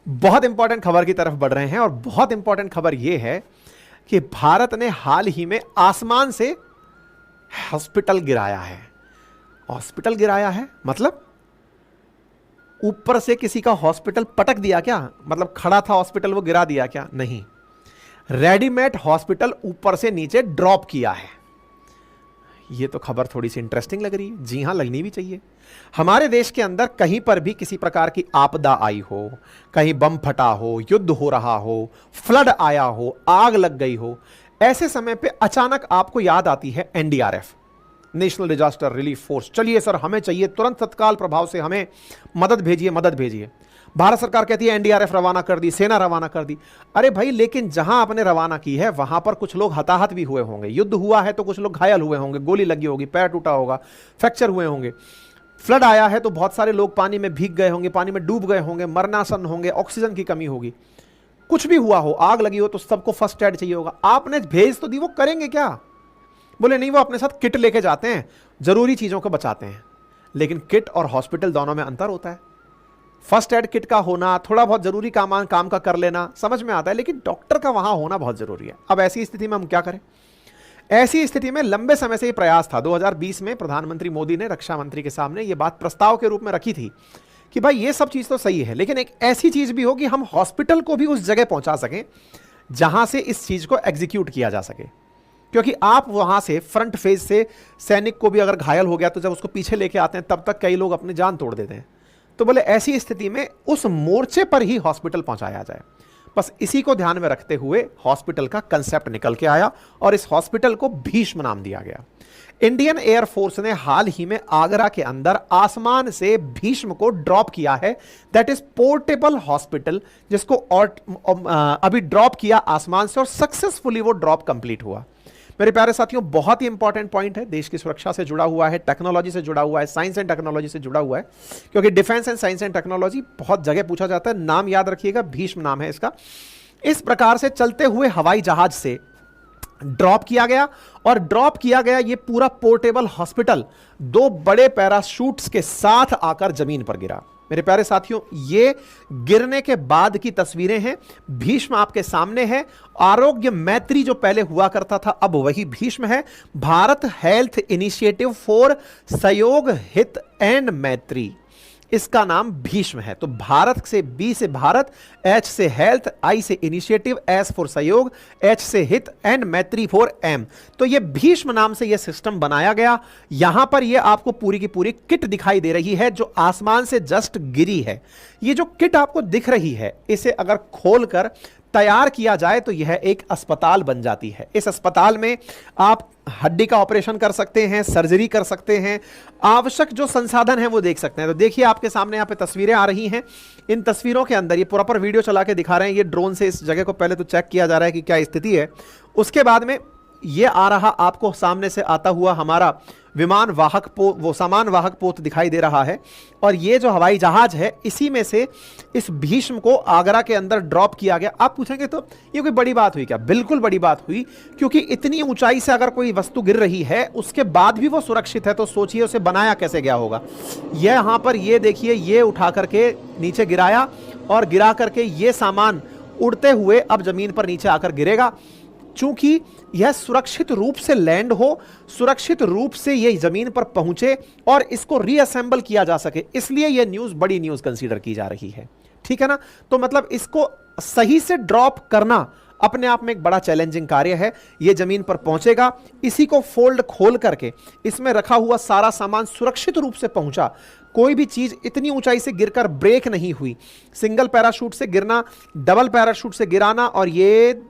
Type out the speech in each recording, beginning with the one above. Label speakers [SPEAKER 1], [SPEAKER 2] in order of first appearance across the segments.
[SPEAKER 1] बहुत इंपॉर्टेंट खबर की तरफ बढ़ रहे हैं और बहुत इंपॉर्टेंट खबर यह है कि भारत ने हाल ही में आसमान से हॉस्पिटल गिराया है। हॉस्पिटल गिराया है मतलब ऊपर से किसी का हॉस्पिटल पटक दिया क्या? मतलब खड़ा था हॉस्पिटल वो गिरा दिया क्या? नहीं, रेडीमेड हॉस्पिटल ऊपर से नीचे ड्रॉप किया है। ये तो खबर थोड़ी सी इंटरेस्टिंग लग रही है। जी हां, लगनी भी चाहिए। हमारे देश के अंदर कहीं पर भी किसी प्रकार की आपदा आई हो, कहीं बम फटा हो, युद्ध हो रहा हो, फ्लड आया हो, आग लग गई हो, ऐसे समय पे अचानक आपको याद आती है NDRF, national disaster relief force. चलिए सर, हमें चाहिए तुरंत तत्काल प्रभाव से हमें मदद भेजिए, मदद भेजिए। भारत सरकार कहती है एनडीआरएफ रवाना कर दी, सेना रवाना कर दी। अरे भाई, लेकिन जहां आपने रवाना की है वहां पर कुछ लोग हताहत भी हुए होंगे, युद्ध हुआ है तो कुछ लोग घायल हुए होंगे, गोली लगी होगी, पैर टूटा होगा, फ्रैक्चर हुए होंगे। फ्लड आया है तो बहुत सारे लोग पानी में भीग गए होंगे, पानी में डूब गए होंगे, मरनासन होंगे, ऑक्सीजन की कमी होगी, कुछ भी हुआ हो, आग लगी हो तो सबको फर्स्ट एड चाहिए होगा। आपने भेज तो दी, वो करेंगे क्या? बोले नहीं, वो अपने साथ किट लेके जाते हैं, जरूरी चीजों को बचाते हैं। लेकिन किट और हॉस्पिटल दोनों में अंतर होता है। फर्स्ट एड किट का होना, थोड़ा बहुत जरूरी काम का कर लेना समझ में आता है, लेकिन डॉक्टर का वहां होना बहुत जरूरी है। अब ऐसी स्थिति में हम क्या करें? ऐसी स्थिति में लंबे समय से ये प्रयास था। 2020 में प्रधानमंत्री मोदी ने रक्षा मंत्री के सामने ये बात प्रस्ताव के रूप में रखी थी कि भाई ये सब चीज तो सही है, लेकिन एक ऐसी चीज भी हो कि हम हॉस्पिटल को भी उस जगह पहुंचा सकें जहां से इस चीज को एग्जीक्यूट किया जा सके। क्योंकि आप वहां से फ्रंट फेज से सैनिक को भी अगर घायल हो गया तो जब उसको पीछे लेके आते हैं तब तक कई लोग अपनी जान तोड़ देते हैं। तो बोले ऐसी स्थिति में उस मोर्चे पर ही हॉस्पिटल पहुंचाया जाए। बस इसी को ध्यान में रखते हुए हॉस्पिटल का कंसेप्ट निकल के आया और इस हॉस्पिटल को भीष्म नाम दिया गया। इंडियन एयरफोर्स ने हाल ही में आगरा के अंदर आसमान से भीष्म को ड्रॉप किया है। दैट इज पोर्टेबल हॉस्पिटल, जिसको अभी ड्रॉप किया आसमान से और सक्सेसफुली वो ड्रॉप कंप्लीट हुआ। मेरे प्यारे साथियों, बहुत ही इंपॉर्टेंट पॉइंट है, देश की सुरक्षा से जुड़ा हुआ है, टेक्नोलॉजी से जुड़ा हुआ है, साइंस एंड टेक्नोलॉजी से जुड़ा हुआ है। क्योंकि defence and science and technology बहुत जगह पूछा जाता है। नाम याद रखिएगा, भीष्म नाम है इसका। इस प्रकार से चलते हुए हवाई जहाज से ड्रॉप किया गया और ड्रॉप किया गया ये पूरा पोर्टेबल हॉस्पिटल 2 बड़े पैराशूट्स के साथ आकर जमीन पर गिरा। मेरे प्यारे साथियों, ये गिरने के बाद की तस्वीरें हैं। भीष्म आपके सामने है। आरोग्य मैत्री जो पहले हुआ करता था अब वही भीष्म है। भारत हेल्थ इनिशिएटिव फॉर सहयोग, हित एंड मैत्री, इसका नाम भीष्म है। तो भारत से बी से भारत, एच से हेल्थ, आई से इनिशिएटिव, एस फॉर सहयोग, एच से हित एंड मैत्री फॉर एम। तो ये भीष्म नाम से ये सिस्टम बनाया गया। यहां पर ये आपको पूरी की पूरी किट दिखाई दे रही है जो आसमान से जस्ट गिरी है। ये जो किट आपको दिख रही है, इसे अगर खोलकर तैयार किया जाए तो यह एक अस्पताल बन जाती है। इस अस्पताल में आप हड्डी का ऑपरेशन कर सकते हैं, सर्जरी कर सकते हैं, आवश्यक जो संसाधन है वो देख सकते हैं। तो देखिए आपके सामने यहाँ पे तस्वीरें आ रही हैं। इन तस्वीरों के अंदर ये प्रॉपर वीडियो चला के दिखा रहे हैं। ये ड्रोन से इस जगह को पहले तो चेक किया जा रहा है कि क्या स्थिति है। उसके बाद में ये आ रहा आपको सामने से आता हुआ हमारा विमान वाहक पोत, वो सामान वाहक पोत दिखाई दे रहा है। और ये जो हवाई जहाज है इसी में से इस भीष्म को आगरा के अंदर ड्रॉप किया गया। आप पूछेंगे तो ये कोई बड़ी बात हुई क्या? बिल्कुल बड़ी बात हुई, क्योंकि इतनी ऊंचाई से अगर कोई वस्तु गिर रही है उसके बाद भी वो सुरक्षित है तो सोचिए उसे बनाया कैसे गया होगा। यह यहां पर ये देखिए, ये उठा करके नीचे गिराया और गिरा करके ये सामान उड़ते हुए अब जमीन पर नीचे आकर गिरेगा। चूंकि यह सुरक्षित रूप से लैंड हो, सुरक्षित रूप से यह जमीन पर पहुंचे और इसको रीअसेंबल किया जा सके, इसलिए यह न्यूज बड़ी न्यूज कंसीडर की जा रही है। ठीक है ना? तो मतलब इसको सही से ड्रॉप करना अपने आप में एक बड़ा चैलेंजिंग कार्य है। यह जमीन पर पहुंचेगा, इसी को फोल्ड खोल करके इसमें रखा हुआ सारा सामान सुरक्षित रूप से पहुंचा। कोई भी चीज इतनी ऊंचाई से गिरकर ब्रेक नहीं हुई। सिंगल पैराशूट से गिरना, डबल पैराशूट से गिराना और ये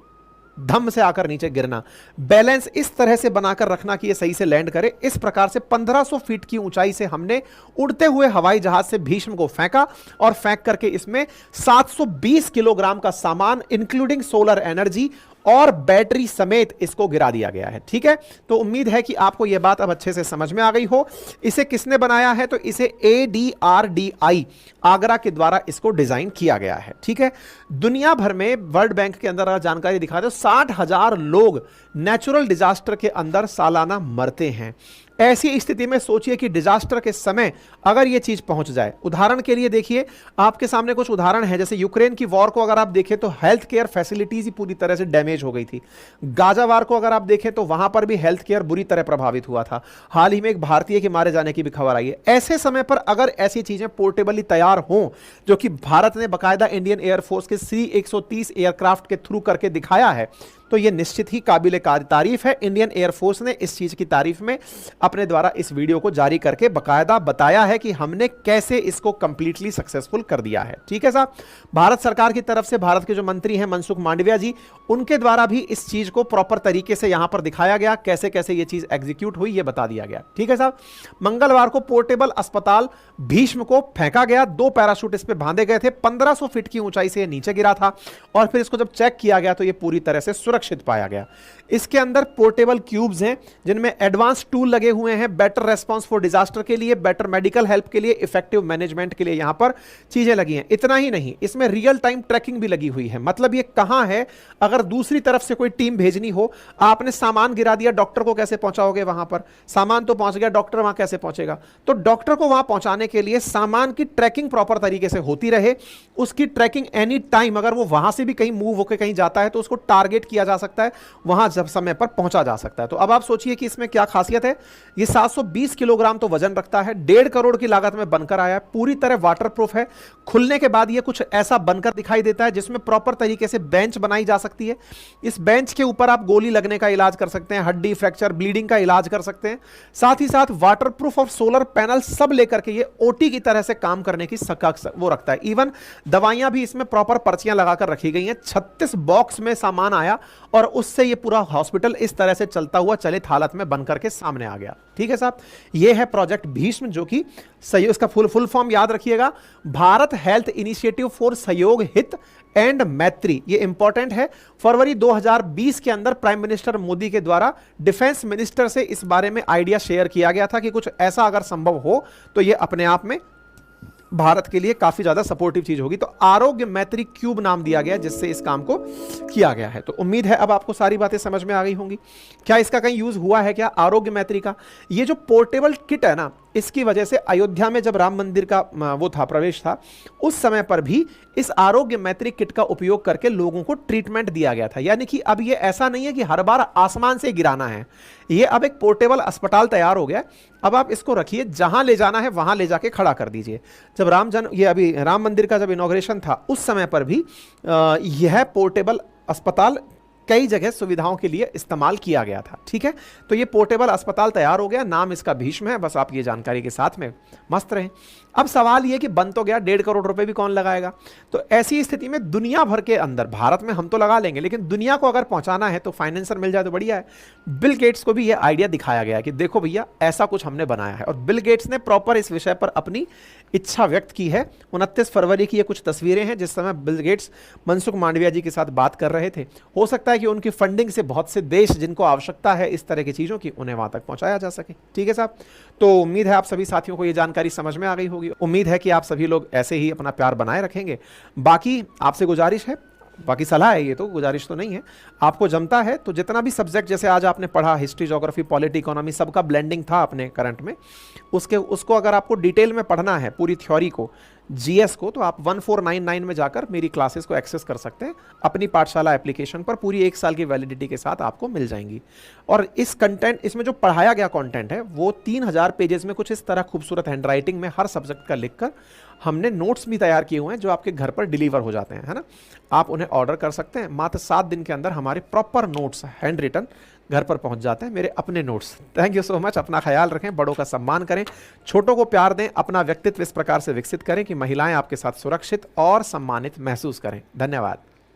[SPEAKER 1] धम से आकर नीचे गिरना, बैलेंस इस तरह से बनाकर रखना कि ये सही से लैंड करे। इस प्रकार से 1500 फीट की ऊंचाई से हमने उड़ते हुए हवाई जहाज से भीष्म को फेंका और फेंक करके इसमें 720 किलोग्राम का सामान इंक्लूडिंग सोलर एनर्जी और बैटरी समेत इसको गिरा दिया गया है। ठीक है? तो उम्मीद है कि आपको यह बात अब अच्छे से समझ में आ गई हो। इसे किसने बनाया है? तो इसे ADRDI आगरा के द्वारा इसको डिजाइन किया गया है। ठीक है? दुनिया भर में वर्ल्ड बैंक के अंदर जानकारी दिखा दो, 60,000 लोग नेचुरल डिजास्टर के अंदर सालाना मरते हैं। ऐसी स्थिति में सोचिए कि डिजास्टर के समय अगर ये चीज पहुंच जाए, उदाहरण के लिए देखिए आपके सामने कुछ उदाहरण है, जैसे यूक्रेन की वॉर को अगर आप देखें तो हेल्थ केयर फैसिलिटीज ही पूरी तरह से डैमेज हो गई थी। गाजा वार को अगर आप देखें तो वहां पर भी हेल्थ केयर बुरी तरह प्रभावित हुआ था। हाल ही में एक भारतीय के मारे जाने की भी खबर आई है। ऐसे समय पर अगर ऐसी चीजें पोर्टेबली तैयार हों, जो कि भारत ने बाकायदा इंडियन एयरफोर्स के C-130 एयरक्राफ्ट के थ्रू करके दिखाया है, तो यह निश्चित ही काबिले तारीफ है। इंडियन एयरफोर्स ने इस चीज की तारीफ में अपने द्वारा इस वीडियो को जारी करके बाकायदा बताया है कि हमने कैसे इसको कंप्लीटली सक्सेसफुल कर दिया है। ठीक है साहब, भारत सरकार की तरफ से भारत के जो मंत्री हैं मनसुख मांडविया जी, उनके द्वारा भी इस चीज को प्रॉपर तरीके से यहां पर दिखाया गया, कैसे कैसे यह चीज एग्जीक्यूट हुई, यह बता दिया गया। ठीक है साहब, मंगलवार को पोर्टेबल अस्पताल भीष्म को फेंका गया, 2 पैराशूट इस पे बांधे गए थे, 1500 फीट की ऊंचाई से नीचे गिरा था और फिर इसको जब चेक किया गया तो यह पूरी तरह से सुरक्षित पाया गया। इसके अंदर पोर्टेबल क्यूब्स हैं जिनमें एडवांस टूल लगे हुए हैं, बेटर रेस्पॉन्स फॉर डिजास्टर के लिए, बेटर मेडिकल हेल्प के लिए, इफेक्टिव मैनेजमेंट के लिए यहां पर चीजें लगी हैं। इतना ही नहीं, इसमें रियल टाइम ट्रैकिंग भी लगी हुई है। मतलब ये कहां है, अगर दूसरी तरफ से कोई टीम भेजनी हो, आपने सामान गिरा दिया, डॉक्टर को कैसे पहुंचाओगे वहां पर? सामान तो पहुंच गया, डॉक्टर वहां कैसे पहुंचेगा? तो डॉक्टर को वहां पहुंचाने के लिए सामान की ट्रैकिंग प्रॉपर तरीके से होती रहे, उसकी ट्रैकिंग एनी टाइम, अगर वो वहां से भी कहीं मूव होकर कहीं जाता है तो उसको टारगेट किया जा सकता है, वहां जब समय पर पहुंचा जा सकता है। तो अब आप सोचिए कि इसमें क्या खासियत है। ये 720 किलोग्राम तो वजन रखता है, 1.5 करोड़ की लागत में बनकर आया है, पूरी तरह वाटरप्रूफ है। खुलने के बाद ये कुछ ऐसा बनकर दिखाई देता है जिसमें प्रॉपर तरीके से बेंच बनाई जा सकती है। इस बेंच के ऊपर आप गोली लगने का इलाज कर सकते हैं, हड्डी फ्रैक्चर, ब्लीडिंग का इलाज कर सकते हैं। साथ ही साथ वाटरप्रूफ और सोलर पैनल सब लेकर के ये ओटी की तरह से काम करने की वो रखता है। इवन दवाइयां भी इसमें प्रॉपर पर्चियां लगाकर रखी गई हैं। 36 बॉक्स में सामान आया और उससे ये पूरा हॉस्पिटल इस तरह से चलता हुआ चलित हालत में बनकर के सामने आ गया। ठीक है साहब, ये है प्रोजेक्ट भीष्म, जो कि सहयोग, इसका फुल फॉर्म याद रखिएगा, भारत हेल्थ इनिशिएटिव फॉर सहयोग हित एंड मैत्री। ये इंपॉर्टेंट है। फरवरी 2020 के अंदर प्राइम मिनिस्टर मोदी के द्वारा डिफेंस मिनिस्टर से इस बारे में आइडिया शेयर किया गया था कि कुछ ऐसा अगर संभव हो तो ये अपने आप में भारत के लिए काफी ज्यादा सपोर्टिव चीज होगी। तो आरोग्य मैत्री क्यूब नाम दिया गया जिससे इस काम को किया गया है। तो उम्मीद है अब आपको सारी बातें समझ में आ गई होंगी। क्या इसका कहीं यूज हुआ है क्या आरोग्य मैत्री का? ये जो पोर्टेबल किट है ना, इसकी वजह से अयोध्या में जब राम मंदिर का वो था प्रवेश था, उस समय पर भी इस आरोग्य मैत्री किट का उपयोग करके लोगों को ट्रीटमेंट दिया गया था। यानी कि अब ये ऐसा नहीं है कि हर बार आसमान से गिराना है, ये अब एक पोर्टेबल अस्पताल तैयार हो गया। अब आप इसको रखिए, जहां ले जाना है वहां ले जाके खड़ा कर दीजिए। जब ये अभी राम मंदिर का जब इनॉग्रेशन था उस समय पर भी यह पोर्टेबल अस्पताल कई जगह सुविधाओं के लिए इस्तेमाल किया गया था। ठीक है, तो ये पोर्टेबल अस्पताल तैयार हो गया, नाम इसका भीष्म है। बस आप ये जानकारी के साथ में मस्त रहें। अब सवाल ये कि बन तो गया, 1.5 करोड़ रुपए भी कौन लगाएगा? तो ऐसी स्थिति में दुनिया भर के अंदर, भारत में हम तो लगा लेंगे, लेकिन दुनिया को अगर पहुंचाना है तो फाइनेंसर मिल जाए तो बढ़िया है। बिल गेट्स को भी ये आइडिया दिखाया गया कि देखो भैया ऐसा कुछ हमने बनाया है, और बिल गेट्स ने प्रॉपर इस विषय पर अपनी इच्छा व्यक्त की है। 29 फरवरी की ये कुछ तस्वीरें हैं जिस समय बिल गेट्स मनसुख मांडविया जी के साथ बात कर रहे थे। हो सकता है कि उनकी फंडिंग से बहुत से देश जिनको आवश्यकता है इस तरह की चीजों की, उन्हें वहां तक पहुंचाया जा सके। ठीक है साहब, तो उम्मीद है आप सभी साथियों को ये जानकारी समझ में आ गई होगी। उम्मीद है कि आप सभी लोग ऐसे ही अपना प्यार बनाए रखेंगे। बाकी आपसे गुजारिश है, बाकी सलाह है, ये तो गुजारिश तो नहीं है, आपको जमता है तो जितना भी सब्जेक्ट जैसे आज आपने पढ़ा, हिस्ट्री, ज्योग्राफी, पॉलिटी, इकोनॉमी, सबका ब्लेंडिंग था अपने करंट में, उसको अगर आपको डिटेल में पढ़ना है पूरी थ्योरी को, जीएस को, तो आप 1499 में जाकर मेरी क्लासेस को एक्सेस कर सकते हैं। अपनी पाठशाला एप्लीकेशन पर पूरी 1 साल की वैलिडिटी के साथ आपको मिल जाएंगी। और इस कंटेंट, इसमें जो पढ़ाया गया कंटेंट है वो 3000 पेजेस में कुछ इस तरह खूबसूरत हैंडराइटिंग में हर सब्जेक्ट का लिखकर हमने नोट्स भी तैयार किए हुए हैं जो आपके घर पर डिलीवर हो जाते हैं, है ना। आप उन्हें ऑर्डर कर सकते हैं। मात्र 7 दिन के अंदर हमारे प्रॉपर नोट्स हैंड रिटन घर पर पहुंच जाते हैं, मेरे अपने notes. Thank you so much. अपना ख्याल रखें, बड़ों का सम्मान करें, छोटों को प्यार दें, अपना व्यक्तित्व इस प्रकार से विकसित करें कि महिलाएं आपके साथ सुरक्षित और सम्मानित महसूस करें। धन्यवाद।